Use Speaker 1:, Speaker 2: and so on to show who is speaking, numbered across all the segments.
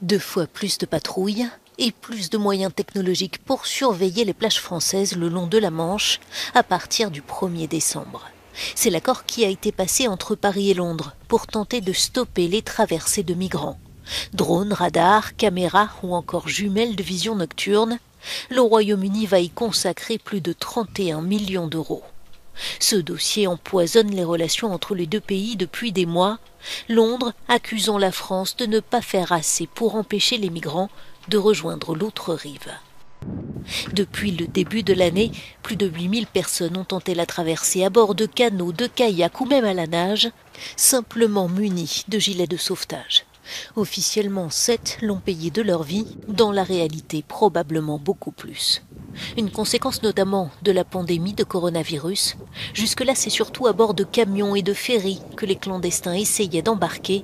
Speaker 1: 2 fois plus de patrouilles et plus de moyens technologiques pour surveiller les plages françaises le long de la Manche à partir du 1er décembre. C'est l'accord qui a été passé entre Paris et Londres pour tenter de stopper les traversées de migrants. Drones, radars, caméras ou encore jumelles de vision nocturne, le Royaume-Uni va y consacrer plus de 31 millions d'euros. Ce dossier empoisonne les relations entre les deux pays depuis des mois, Londres accusant la France de ne pas faire assez pour empêcher les migrants de rejoindre l'autre rive. Depuis le début de l'année, plus de 8000 personnes ont tenté la traversée à bord de canots, de kayaks ou même à la nage, simplement munis de gilets de sauvetage. Officiellement, 7 l'ont payé de leur vie, dans la réalité probablement beaucoup plus. Une conséquence notamment de la pandémie de coronavirus. Jusque-là, c'est surtout à bord de camions et de ferries que les clandestins essayaient d'embarquer,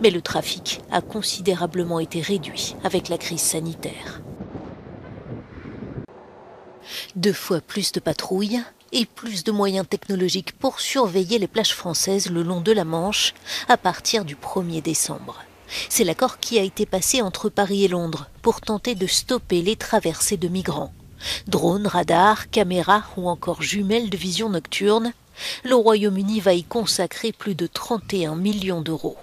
Speaker 1: mais le trafic a considérablement été réduit avec la crise sanitaire. 2 fois plus de patrouilles et plus de moyens technologiques pour surveiller les plages françaises le long de la Manche à partir du 1er décembre. C'est l'accord qui a été passé entre Paris et Londres pour tenter de stopper les traversées de migrants. Drones, radars, caméras ou encore jumelles de vision nocturne, le Royaume-Uni va y consacrer plus de 31 millions d'euros.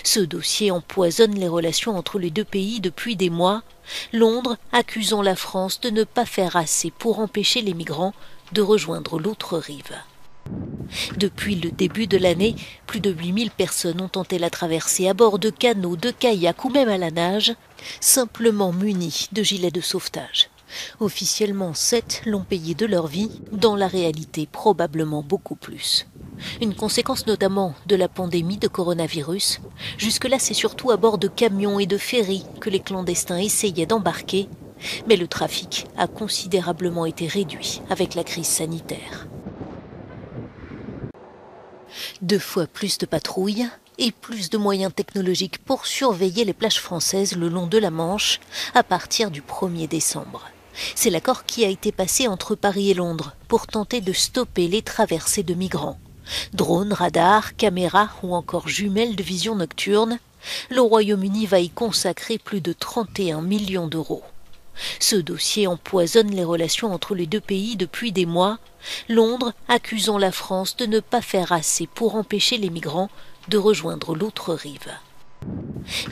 Speaker 1: Ce dossier empoisonne les relations entre les deux pays depuis des mois, Londres accusant la France de ne pas faire assez pour empêcher les migrants de rejoindre l'autre rive. Depuis le début de l'année, plus de 8000 personnes ont tenté la traversée à bord de canots, de kayaks ou même à la nage, simplement munis de gilets de sauvetage. Officiellement, 7 l'ont payé de leur vie, dans la réalité probablement beaucoup plus. Une conséquence notamment de la pandémie de coronavirus. Jusque-là, c'est surtout à bord de camions et de ferries que les clandestins essayaient d'embarquer, mais le trafic a considérablement été réduit avec la crise sanitaire. 2 fois plus de patrouilles et plus de moyens technologiques pour surveiller les plages françaises le long de la Manche à partir du 1er décembre. C'est l'accord qui a été passé entre Paris et Londres pour tenter de stopper les traversées de migrants. Drones, radars, caméras ou encore jumelles de vision nocturne, le Royaume-Uni va y consacrer plus de 31 millions d'euros. Ce dossier empoisonne les relations entre les deux pays depuis des mois, Londres accusant la France de ne pas faire assez pour empêcher les migrants de rejoindre l'autre rive.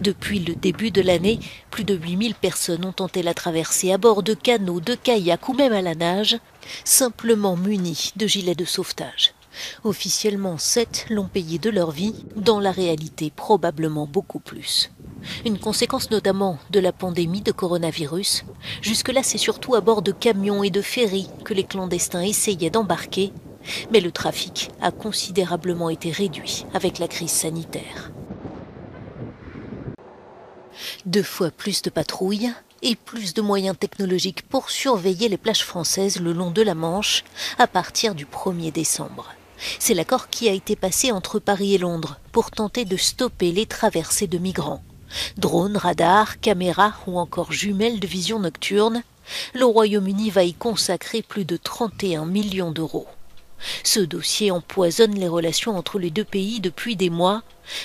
Speaker 1: Depuis le début de l'année, plus de 8000 personnes ont tenté la traversée à bord de canots, de kayaks ou même à la nage, simplement munis de gilets de sauvetage. Officiellement, 7 l'ont payé de leur vie, dans la réalité probablement beaucoup plus. Une conséquence notamment de la pandémie de coronavirus. Jusque-là, c'est surtout à bord de camions et de ferries que les clandestins essayaient d'embarquer, mais le trafic a considérablement été réduit avec la crise sanitaire. 2 fois plus de patrouilles et plus de moyens technologiques pour surveiller les plages françaises le long de la Manche à partir du 1er décembre. C'est l'accord qui a été passé entre Paris et Londres pour tenter de stopper les traversées de migrants. Drones, radars, caméras ou encore jumelles de vision nocturne, le Royaume-Uni va y consacrer plus de 31 millions d'euros. Ce dossier empoisonne les relations entre les deux pays depuis des mois,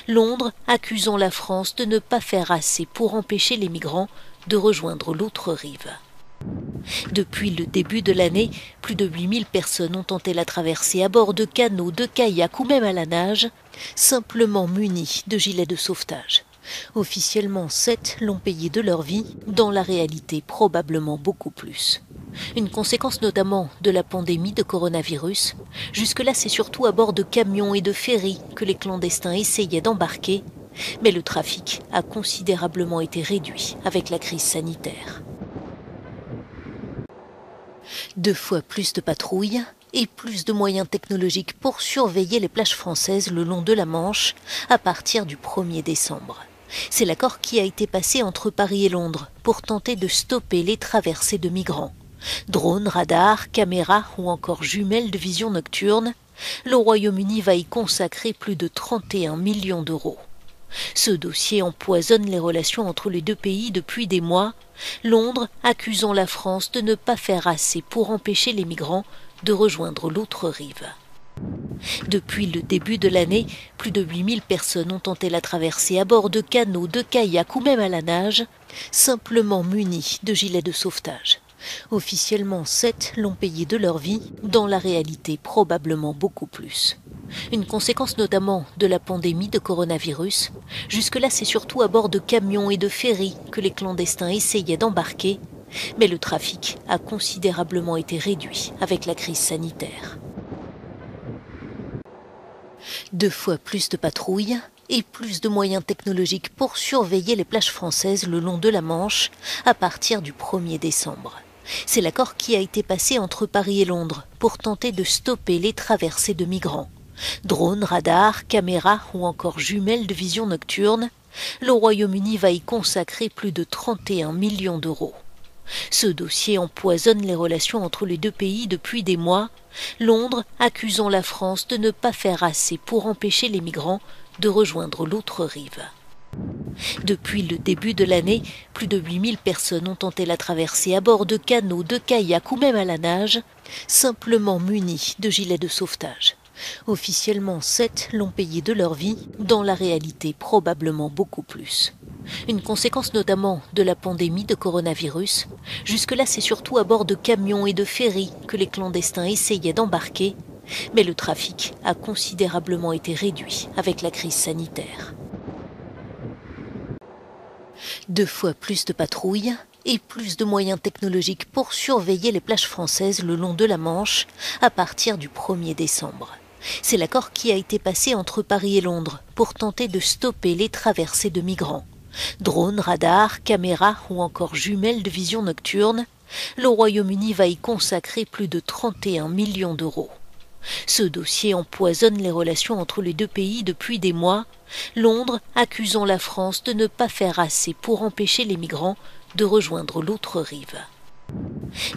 Speaker 1: Londres accusant la France de ne pas faire assez pour empêcher les migrants de rejoindre l'autre rive. Depuis le début de l'année, plus de 8000 personnes ont tenté la traversée à bord de canots, de kayaks ou même à la nage, simplement munis de gilets de sauvetage. Officiellement, 7 l'ont payé de leur vie, dans la réalité probablement beaucoup plus. Une conséquence notamment de la pandémie de coronavirus. Jusque-là, c'est surtout à bord de camions et de ferries que les clandestins essayaient d'embarquer, mais le trafic a considérablement été réduit avec la crise sanitaire. 2 fois plus de patrouilles et plus de moyens technologiques pour surveiller les plages françaises le long de la Manche à partir du 1er décembre. C'est l'accord qui a été passé entre Paris et Londres pour tenter de stopper les traversées de migrants. Drones, radars, caméras ou encore jumelles de vision nocturne, le Royaume-Uni va y consacrer plus de 31 millions d'euros. Ce dossier empoisonne les relations entre les deux pays depuis des mois, Londres accusant la France de ne pas faire assez pour empêcher les migrants de rejoindre l'autre rive. Depuis le début de l'année, plus de 8000 personnes ont tenté la traversée à bord de canots, de kayaks ou même à la nage, simplement munis de gilets de sauvetage. Officiellement, 7 l'ont payé de leur vie, dans la réalité probablement beaucoup plus. Une conséquence notamment de la pandémie de coronavirus. Jusque-là, c'est surtout à bord de camions et de ferries que les clandestins essayaient d'embarquer, mais le trafic a considérablement été réduit avec la crise sanitaire. 2 fois plus de patrouilles et plus de moyens technologiques pour surveiller les plages françaises le long de la Manche à partir du 1er décembre. C'est l'accord qui a été passé entre Paris et Londres pour tenter de stopper les traversées de migrants. Drones, radars, caméras ou encore jumelles de vision nocturne, le Royaume-Uni va y consacrer plus de 31 millions d'euros. Ce dossier empoisonne les relations entre les deux pays depuis des mois, Londres accusant la France de ne pas faire assez pour empêcher les migrants de rejoindre l'autre rive. Depuis le début de l'année, plus de 8000 personnes ont tenté la traversée à bord de canots, de kayaks ou même à la nage, simplement munis de gilets de sauvetage. Officiellement, 7 l'ont payé de leur vie, dans la réalité probablement beaucoup plus. Une conséquence notamment de la pandémie de coronavirus. Jusque-là, c'est surtout à bord de camions et de ferries que les clandestins essayaient d'embarquer, mais le trafic a considérablement été réduit avec la crise sanitaire. 2 fois plus de patrouilles et plus de moyens technologiques pour surveiller les plages françaises le long de la Manche à partir du 1er décembre. C'est l'accord qui a été passé entre Paris et Londres pour tenter de stopper les traversées de migrants. Drones, radars, caméras ou encore jumelles de vision nocturne, le Royaume-Uni va y consacrer plus de 31 millions d'euros. Ce dossier empoisonne les relations entre les deux pays depuis des mois, Londres accusant la France de ne pas faire assez pour empêcher les migrants de rejoindre l'autre rive.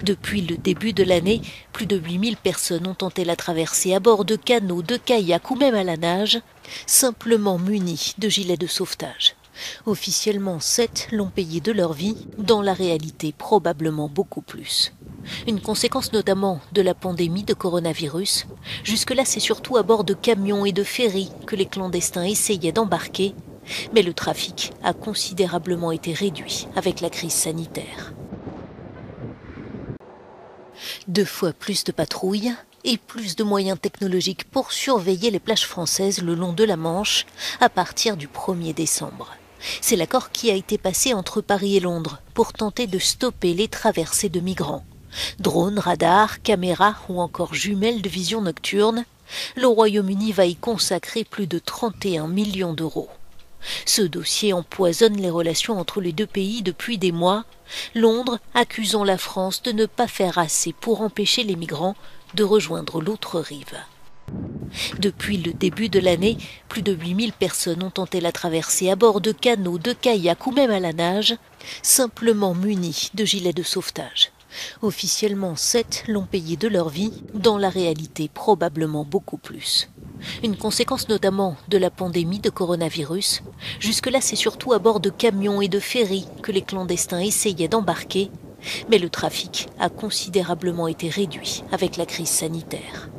Speaker 1: Depuis le début de l'année, plus de 8000 personnes ont tenté la traversée à bord de canots, de kayaks ou même à la nage, simplement munis de gilets de sauvetage. Officiellement, 7 l'ont payé de leur vie, dans la réalité probablement beaucoup plus. Une conséquence notamment de la pandémie de coronavirus. Jusque-là, c'est surtout à bord de camions et de ferries que les clandestins essayaient d'embarquer, mais le trafic a considérablement été réduit avec la crise sanitaire. 2 fois plus de patrouilles et plus de moyens technologiques pour surveiller les plages françaises le long de la Manche à partir du 1er décembre. C'est l'accord qui a été passé entre Paris et Londres pour tenter de stopper les traversées de migrants. Drones, radars, caméras ou encore jumelles de vision nocturne, le Royaume-Uni va y consacrer plus de 31 millions d'euros. Ce dossier empoisonne les relations entre les deux pays depuis des mois, Londres accusant la France de ne pas faire assez pour empêcher les migrants de rejoindre l'autre rive. Depuis le début de l'année, plus de 8000 personnes ont tenté la traversée à bord de canots, de kayaks ou même à la nage, simplement munis de gilets de sauvetage. Officiellement, 7 l'ont payé de leur vie, dans la réalité probablement beaucoup plus. Une conséquence notamment de la pandémie de coronavirus. Jusque-là, c'est surtout à bord de camions et de ferries que les clandestins essayaient d'embarquer, mais le trafic a considérablement été réduit avec la crise sanitaire.